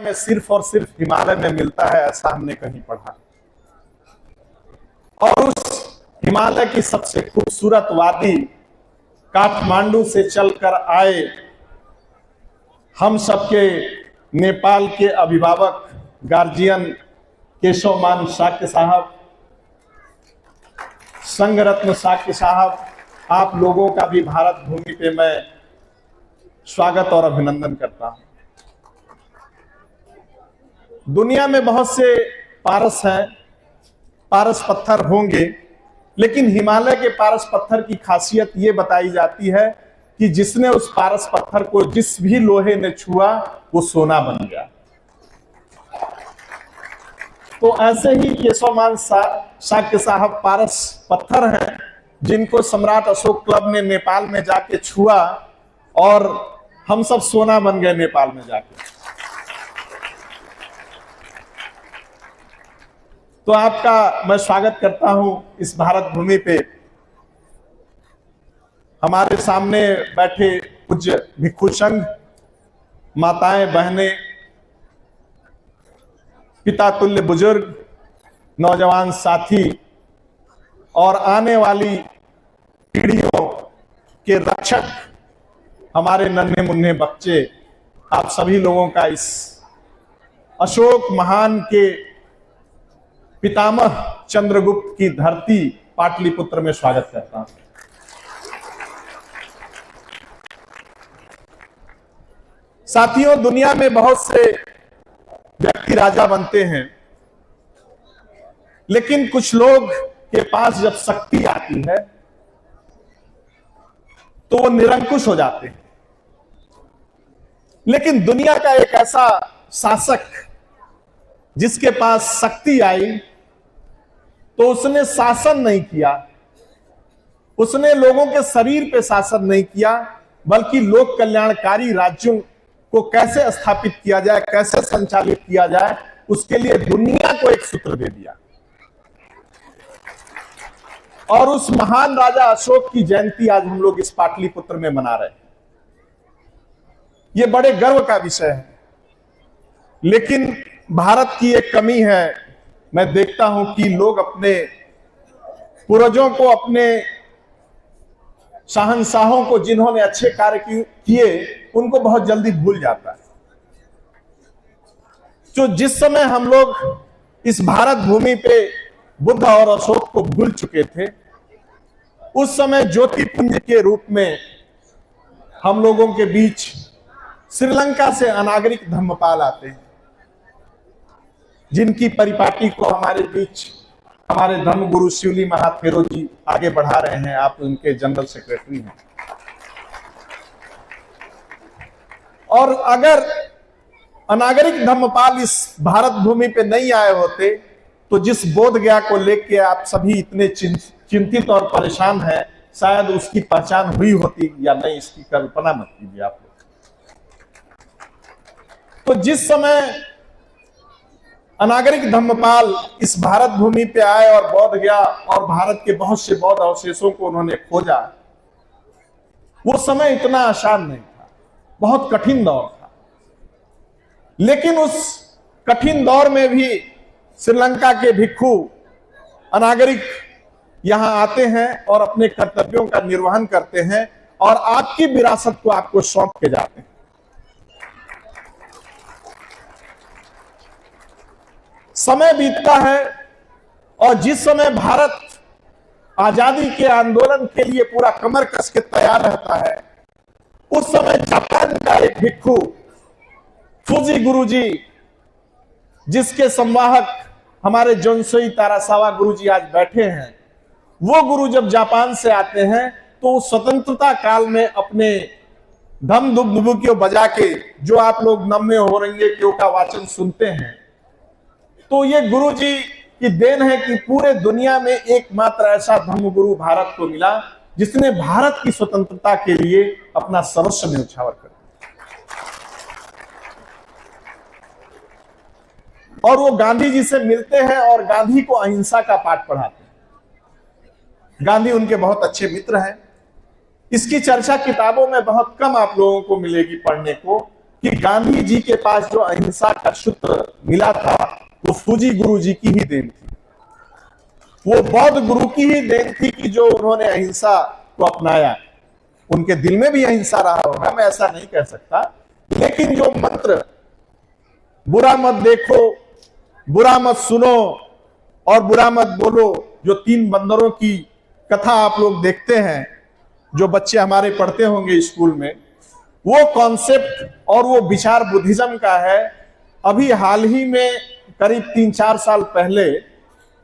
में सिर्फ और सिर्फ हिमालय में मिलता है, ऐसा हमने कहीं पढ़ा। और उस हिमालय की सबसे खूबसूरत वादी काठमांडू से चलकर आए हम सबके नेपाल के अभिभावक गार्जियन केशवमान शाक्य साहब, संघरत्न शाक्य साहब, आप लोगों का भी भारत भूमि पे मैं स्वागत और अभिनंदन करता हूं। दुनिया में बहुत से पारस हैं, पारस पत्थर होंगे, लेकिन हिमालय के पारस पत्थर की खासियत यह बताई जाती है कि जिसने उस पारस पत्थर को जिस भी लोहे ने छुआ वो सोना बन गया। तो ऐसे ही केशवमान शाक्य साहब पारस पत्थर हैं जिनको सम्राट अशोक क्लब ने नेपाल में जाके छुआ और हम सब सोना बन गए नेपाल में जाके। तो आपका मैं स्वागत करता हूं इस भारत भूमि पे। हमारे सामने बैठे पूज्य भिक्षु संघ, माताएं, बहनें, पिता तुल्य बुजुर्ग, नौजवान साथी और आने वाली पीढ़ियों के रक्षक हमारे नन्हे मुन्ने बच्चे, आप सभी लोगों का इस अशोक महान के पितामह चंद्रगुप्त की धरती पाटलिपुत्र में स्वागत करता हूं। साथियों, दुनिया में बहुत से व्यक्ति राजा बनते हैं, लेकिन कुछ लोग के पास जब शक्ति आती है तो वो निरंकुश हो जाते हैं। लेकिन दुनिया का एक ऐसा शासक जिसके पास शक्ति आई तो उसने शासन नहीं किया, उसने लोगों के शरीर पे शासन नहीं किया, बल्कि लोक कल्याणकारी राज्यों को कैसे स्थापित किया जाए, कैसे संचालित किया जाए, उसके लिए दुनिया को एक सूत्र दे दिया। और उस महान राजा अशोक की जयंती आज हम लोग इस पाटलिपुत्र में मना रहे हैं। यह बड़े गर्व का विषय है। लेकिन भारत की एक कमी है, मैं देखता हूं कि लोग अपने पूर्वजों को, अपने शहंशाहों को जिन्होंने अच्छे कार्य किए, उनको बहुत जल्दी भूल जाता है। जो जिस समय हम लोग इस भारत भूमि पे बुद्ध और अशोक को भूल चुके थे, उस समय ज्योतिपुंज के रूप में हम लोगों के बीच श्रीलंका से अनागरिक धम्मपाल आते हैं, जिनकी परिपाटी को हमारे बीच हमारे धर्मगुरु शिवली महाथेरो जी आगे बढ़ा रहे हैं। आप उनके जनरल सेक्रेटरी हैं। और अगर अनागरिक धम्मपाल इस भारत भूमि पे नहीं आए होते तो जिस बोध गया को लेके आप सभी इतने चिंतित और परेशान हैं, शायद उसकी पहचान हुई होती या नहीं, इसकी कल्पना मत कीजिए आप लोग। तो जिस समय अनागरिक धम्मपाल इस भारत भूमि पे आए और बौद्ध गया और भारत के बहुत से बौद्ध अवशेषों को उन्होंने खोजा, वो समय इतना आसान नहीं था, बहुत कठिन दौर था। लेकिन उस कठिन दौर में भी श्रीलंका के भिक्षु अनागरिक यहां आते हैं और अपने कर्तव्यों का निर्वहन करते हैं और आपकी विरासत को आपको सौंप के जाते हैं। समय बीतता है और जिस समय भारत आजादी के आंदोलन के लिए पूरा कमर कस के तैयार रहता है, उस समय जापान का एक भिक्षु फूजी गुरुजी, जिसके संवाहक हमारे जोन्सोई तारासावा गुरुजी आज बैठे हैं, वो गुरु जब जापान से आते हैं तो स्वतंत्रता काल में अपने धम दुब दुबुकियों बजा के, जो आप लोग नम्य हो रहेंगे क्यों का वाचन सुनते हैं, तो ये गुरु जी की देन है कि पूरे दुनिया में एकमात्र ऐसा धर्मगुरु भारत को मिला जिसने भारत की स्वतंत्रता के लिए अपना सर्वस्व न्यौछावर कर दिया। और वो गांधी जी से मिलते हैं और गांधी को अहिंसा का पाठ पढ़ाते हैं। गांधी उनके बहुत अच्छे मित्र हैं। इसकी चर्चा किताबों में बहुत कम आप लोगों को मिलेगी पढ़ने को, कि गांधी जी के पास जो अहिंसा का सूत्र मिला था वो फूजी गुरु जी की ही देन थी, वो बौद्ध गुरु की ही देन थी कि जो उन्होंने अहिंसा को अपनाया। उनके दिल में भी अहिंसा रहा होगा, मैं ऐसा नहीं कह सकता, लेकिन जो मंत्र बुरा मत देखो, बुरा मत सुनो और बुरा मत बोलो, जो 3 बंदरों की कथा आप लोग देखते हैं, जो बच्चे हमारे पढ़ते होंगे स्कूल में, वो कॉन्सेप्ट और वो विचार बुद्धिज्म का है। अभी हाल ही में करीब 3-4 साल पहले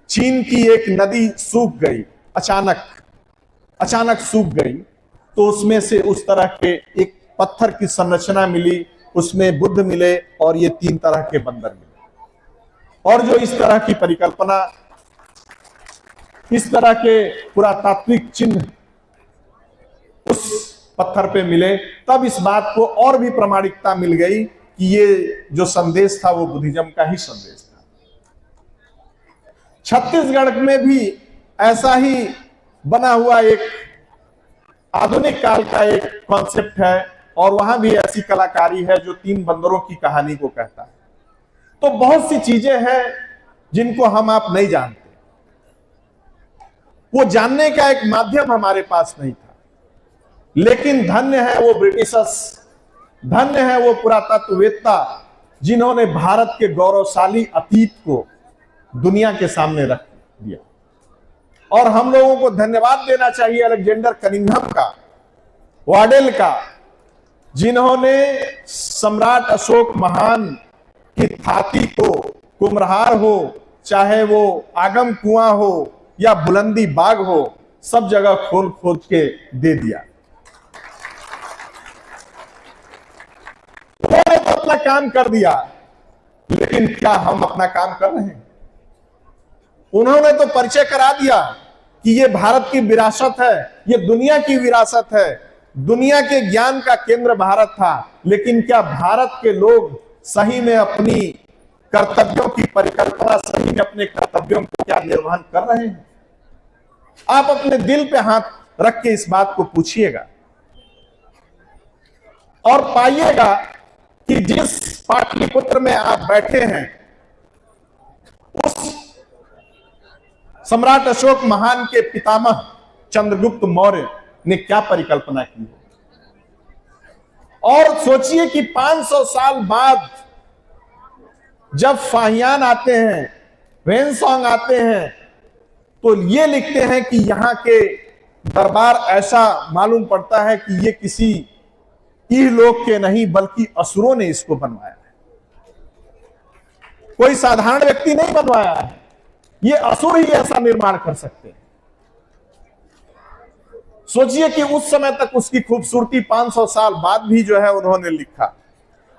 चीन की एक नदी सूख गई, अचानक सूख गई, तो उसमें से उस तरह के एक पत्थर की संरचना मिली, उसमें बुद्ध मिले और ये 3 तरह के बंदर मिले। और जो इस तरह की परिकल्पना, इस तरह के पुरातात्विक चिन्ह उस पत्थर पे मिले, तब इस बात को और भी प्रामाणिकता मिल गई कि ये जो संदेश था वो बुद्धिज्म का ही संदेश था। छत्तीसगढ़ में भी ऐसा ही बना हुआ एक आधुनिक काल का एक कॉन्सेप्ट है और वहां भी ऐसी कलाकारी है जो 3 बंदरों की कहानी को कहता है। तो बहुत सी चीजें हैं जिनको हम आप नहीं जानते, वो जानने का एक माध्यम हमारे पास नहीं था। लेकिन धन्य है वो ब्रिटिशर्स, धन्य है वो पुरातत्ववेत्ता जिन्होंने भारत के गौरवशाली अतीत को दुनिया के सामने रख दिया। और हम लोगों को धन्यवाद देना चाहिए अलेक्जेंडर कनिंघम का, वाडेल का, जिन्होंने सम्राट अशोक महान की थाती को, कुम्हरार हो, चाहे वो आगम कुआं हो या बुलंदी बाग हो, सब जगह खोल खोद के दे दिया। उन्होंने तो अपना काम कर दिया, लेकिन क्या हम अपना काम कर रहे हैं? उन्होंने तो परिचय करा दिया कि ये भारत की विरासत है, ये दुनिया की विरासत है, दुनिया के ज्ञान का केंद्र भारत था। लेकिन क्या भारत के लोग सही में अपनी कर्तव्यों की परिकल्पना, सही में अपने कर्तव्यों को क्या निर्वहन कर रहे हैं? आप अपने दिल पे हाथ रख के इस बात को पूछिएगा और पाइएगा कि जिस पाटलिपुत्र में आप बैठे हैं, उस सम्राट अशोक महान के पितामह चंद्रगुप्त मौर्य ने क्या परिकल्पना की है। और सोचिए कि 500 साल बाद जब फाहियान आते हैं, वेनसोंग आते हैं, तो ये लिखते हैं कि यहां के दरबार ऐसा मालूम पड़ता है कि ये किसी इहलोक के नहीं बल्कि असुरों ने इसको बनवाया है। कोई साधारण व्यक्ति नहीं बनवाया है, ये असुर ही ऐसा निर्माण कर सकते हैं। सोचिए कि उस समय तक उसकी खूबसूरती 500 साल बाद भी जो है उन्होंने लिखा।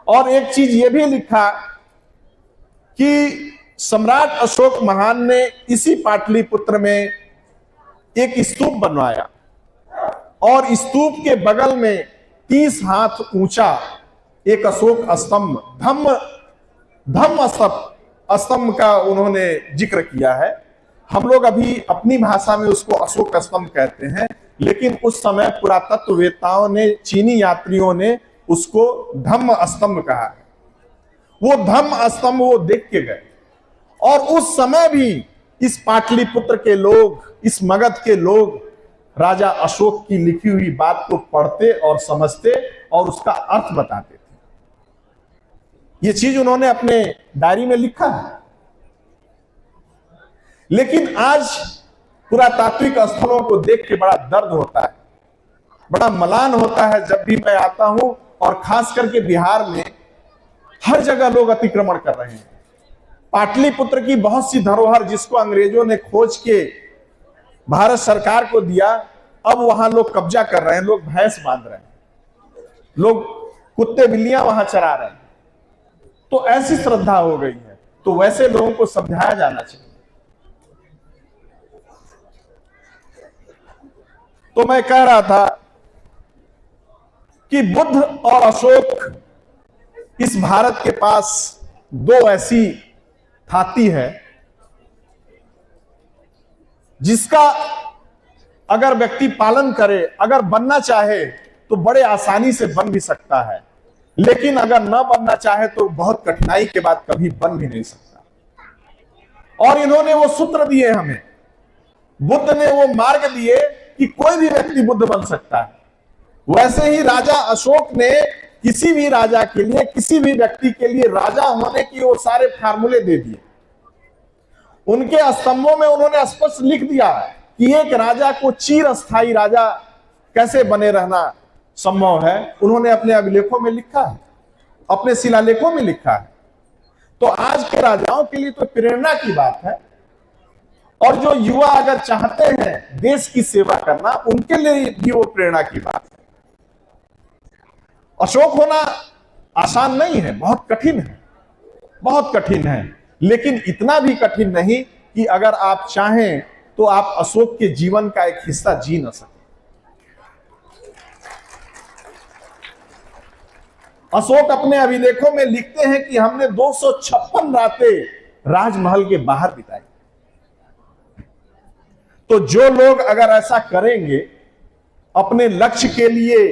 और एक चीज ये भी लिखा कि सम्राट अशोक महान ने इसी पाटलिपुत्र में एक स्तूप बनवाया और स्तूप के बगल में 30 हाथ ऊंचा एक अशोक स्तंभ, धम्म स्तंभ का उन्होंने जिक्र किया है। हम लोग अभी अपनी भाषा में उसको अशोक स्तंभ कहते हैं, लेकिन उस समय पुरातत्ववेत्ताओं ने, चीनी यात्रियों ने उसको धम्म स्तंभ कहा है। वो धम्म स्तंभ वो देख के गए और उस समय भी इस पाटलिपुत्र के लोग, इस मगध के लोग राजा अशोक की लिखी हुई बात को पढ़ते और समझते और उसका अर्थ बताते थे। ये चीज उन्होंने अपने डायरी में लिखा है। लेकिन आज पुरातात्विक स्थलों को देख के बड़ा दर्द होता है, बड़ा मलान होता है जब भी मैं आता हूं, और खास करके बिहार में हर जगह लोग अतिक्रमण कर रहे हैं। पाटलिपुत्र की बहुत सी धरोहर जिसको अंग्रेजों ने खोज के भारत सरकार को दिया, अब वहां लोग कब्जा कर रहे हैं, लोग भैंस बांध रहे हैं, लोग कुत्ते बिल्लियां वहां चरा रहे हैं। तो ऐसी श्रद्धा हो गई है, तो वैसे लोगों को समझाया जाना चाहिए। तो मैं कह रहा था कि बुद्ध और अशोक, इस भारत के पास 2 ऐसी थाती है जिसका अगर व्यक्ति पालन करे, अगर बनना चाहे तो बड़े आसानी से बन भी सकता है। लेकिन अगर न बनना चाहे तो बहुत कठिनाई के बाद कभी बन भी नहीं सकता। और इन्होंने वो सूत्र दिए हमें, बुद्ध ने वो मार्ग दिए कि कोई भी व्यक्ति बुद्ध बन सकता है। वैसे ही राजा अशोक ने किसी भी राजा के लिए, किसी भी व्यक्ति के लिए राजा होने की वो सारे फार्मूले दे दिए। उनके स्तंभों में उन्होंने स्पष्ट लिख दिया कि एक राजा को चिरस्थायी राजा कैसे बने रहना संभव है। उन्होंने अपने अभिलेखों में लिखा है, अपने शिलालेखों में लिखा है। तो आज के राजाओं के लिए तो प्रेरणा की बात है। और जो युवा अगर चाहते हैं देश की सेवा करना, उनके लिए भी वो प्रेरणा की बात है। अशोक होना आसान नहीं है, बहुत कठिन है, बहुत कठिन है। लेकिन इतना भी कठिन नहीं कि अगर आप चाहें तो आप अशोक के जीवन का एक हिस्सा जी न सकें। अशोक अपने अभिलेखों में लिखते हैं कि हमने 256 रातें राजमहल के बाहर बिताई। तो जो लोग अगर ऐसा करेंगे, अपने लक्ष्य के लिए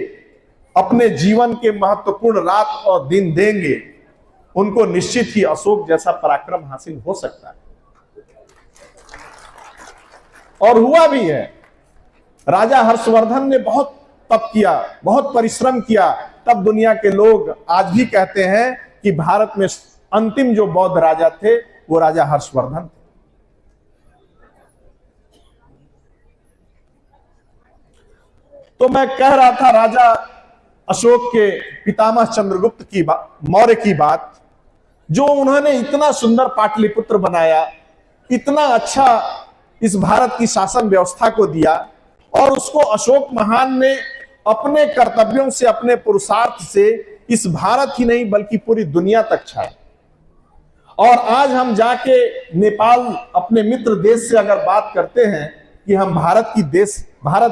अपने जीवन के महत्वपूर्ण रात और दिन देंगे, उनको निश्चित ही अशोक जैसा पराक्रम हासिल हो सकता है। और हुआ भी है। राजा हर्षवर्धन ने बहुत तप किया, बहुत परिश्रम किया, तब दुनिया के लोग आज भी कहते हैं कि भारत में अंतिम जो बौद्ध राजा थे वो राजा हर्षवर्धन थे। तो मैं कह रहा था राजा अशोक के पितामह चंद्रगुप्त की मौर्य की बात, जो उन्होंने इतना सुंदर पाटलिपुत्र बनाया, इतना अच्छा इस भारत की शासन व्यवस्था को दिया, और उसको अशोक महान ने अपने कर्तव्यों से, अपने पुरुषार्थ से इस भारत ही नहीं बल्कि पूरी दुनिया तक छाया। और आज हम जाके नेपाल अपने मित्र देश से अगर बात करते हैं कि हम भारत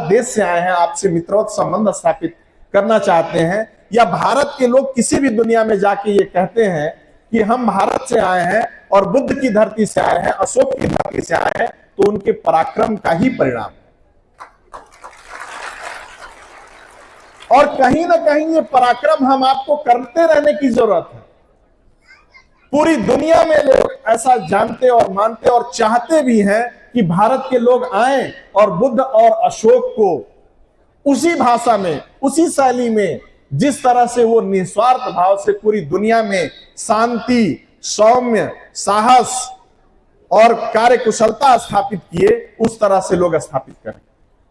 देश से आए हैं, आपसे मित्रवत संबंध स्थापित करना चाहते हैं, या भारत के लोग किसी भी दुनिया में जाके ये कहते हैं कि हम भारत से आए हैं और बुद्ध की धरती से आए हैं, अशोक की धरती से आए हैं, तो उनके पराक्रम का ही परिणाम। और कहीं ना कहीं ये पराक्रम हम आपको करते रहने की जरूरत है। पूरी दुनिया में लोग ऐसा जानते और मानते और चाहते भी हैं कि भारत के लोग आए और बुद्ध और अशोक को उसी भाषा में, उसी शैली में, जिस तरह से वो निस्वार्थ भाव से पूरी दुनिया में शांति, सौम्य, साहस और कार्यकुशलता स्थापित किए, उस तरह से लोग स्थापित करें,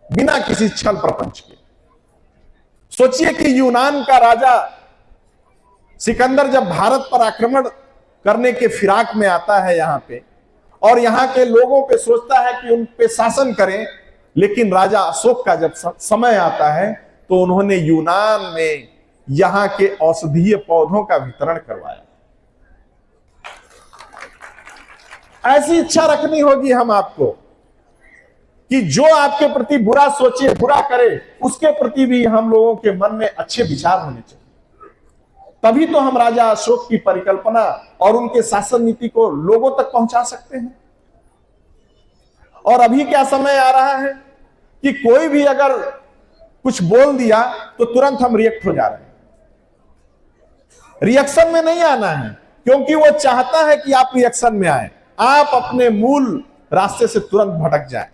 बिना किसी छल प्रपंच के। सोचिए कि यूनान का राजा सिकंदर जब भारत पर आक्रमण करने के फिराक में आता है यहां पे, और यहां के लोगों पे सोचता है कि उन पे शासन करें, लेकिन राजा अशोक का जब समय आता है तो उन्होंने यूनान में यहां के औषधीय पौधों का वितरण करवाया। ऐसी इच्छा रखनी होगी हम आपको कि जो आपके प्रति बुरा सोचे, बुरा करे, उसके प्रति भी हम लोगों के मन में अच्छे विचार होने चाहिए। तभी तो हम राजा अशोक की परिकल्पना और उनके शासन नीति को लोगों तक पहुंचा सकते हैं। और अभी क्या समय आ रहा है कि कोई भी अगर कुछ बोल दिया तो तुरंत हम रिएक्ट हो जा रहे हैं। रिएक्शन में नहीं आना है, क्योंकि वो चाहता है कि आप रिएक्शन में आए, आप अपने मूल रास्ते से तुरंत भटक जाए।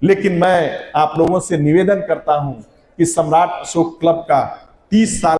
लेकिन मैं आप लोगों से निवेदन करता हूं कि सम्राट अशोक क्लब का 30 साल